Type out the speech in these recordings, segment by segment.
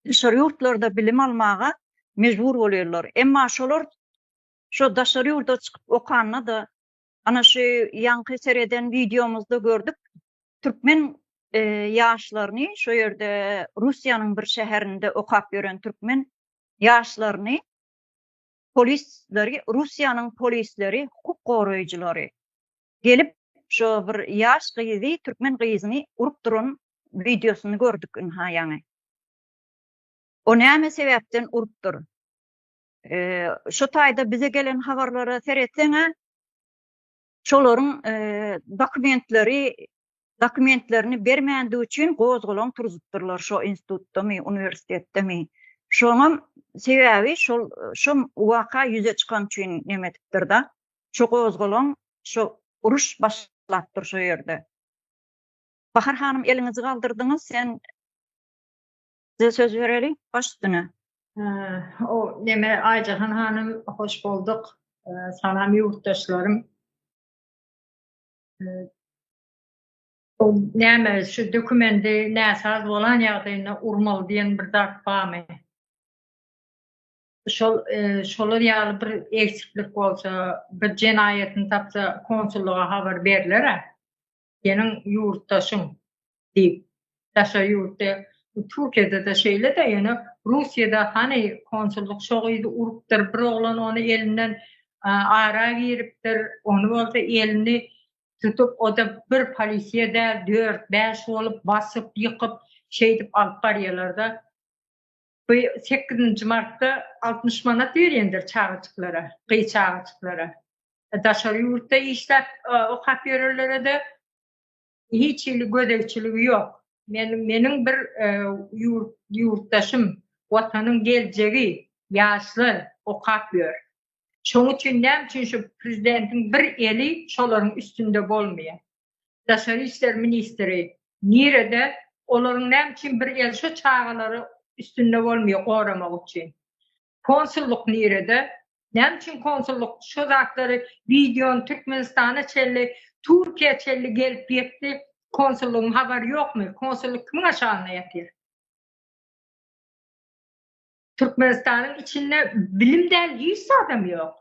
Daşary ýurtlarda bilim almaga mejbur bolýarlar. Emma şolar şo daşary ýurda çykyp okanyna da ana şu ýanky sereden videomuzda gördük. Türkmen ýaşlaryny şo ýerde Russiýanyň bir şäherinde okap ýören türkmen ýaşlaryny polisleri, Russiýanyň polisleri, hukuk goraýjylary gelip şo bir ýaş gyzy, türkmen gyzyny urup duran videosunu gördük ýa-ni. O näme sebäpden urupdyr? Şo taýda bize gelen habarlara seretseňe, şolaryň dokumentlerini bermändi üçin gozgulan turzupdyrlar şo institutdamy, universitetdemy. Şoňa sebäbi şol waka ýüze çykan üçin nemetipdir da. Şo gozgulan şo uruş başlapdyr şo ýerde. Bahar hanym eliňizi galdyrdyňyz, sen size söz bereli başdyna. O neme Aycahan hanım, hoş bulduk. Salam yurttaşlarım. O neme şu dokumenti näsaz bolan ýagdaýyna urmaly diýen bir dert barmy? Şolar ýaly bir eksiklik bolsa, bir jenaýetini tapsa konsulluğa habar berler. Senin yurttaşın diýip. Daşa ýurtda Türkiýede de şeýle de ýene Russiýada hani konsulluk şogydy urupdyr, bir oglan onu elinden ara giripdir, onu bolsa elini tutup o da bir polisiýede 4-5 bolup basyp ýykyp şeýdip alyp barýarlar da. Bu 8-nji martda 60 manat berýändir çağıçyklara, gyý çağıçyklara. Daşary ýurtda işläp okap ýörelere de hiç gödekçiligi ýok. Meniň bir yurttaşym, watanyň geljegi, ýaşly okap ýör. Şoň üçin näme üçin şu prezidentiň bir eli şolaryň üstünde bolmaýar. Daşary işler ministri nirede olaryň näme üçin bir el şu çağalary üstünde bolmaýar goramak üçin. Konsulluk nirede? Näme üçin konsulluk şu zatlary videon Türkmenistana çelli, Türkiýe çelli gelip ýetdi. Konsulluğun haberi yok mu? Konsulluk kimin aşağına yapıyor? Türkmenistan'ın içinde bilim del hiç adam yok.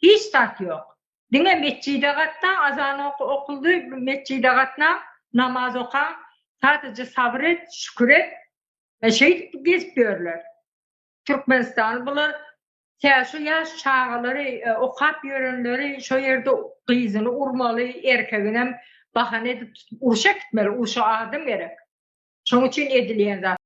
Hiç tat yok. Dine mescide katna azan okuldu, mescide katna namaz okan, sadece sabret, şükret ve şey gezmiyorlar. Türkmenistan bunlar şu yaş çağları, okap yörenleri şu yerde kızını urmalı, erkeğine bahane edip uruşa gitmeli, uruşa adım gerek. Şoň üçin edilýän zat.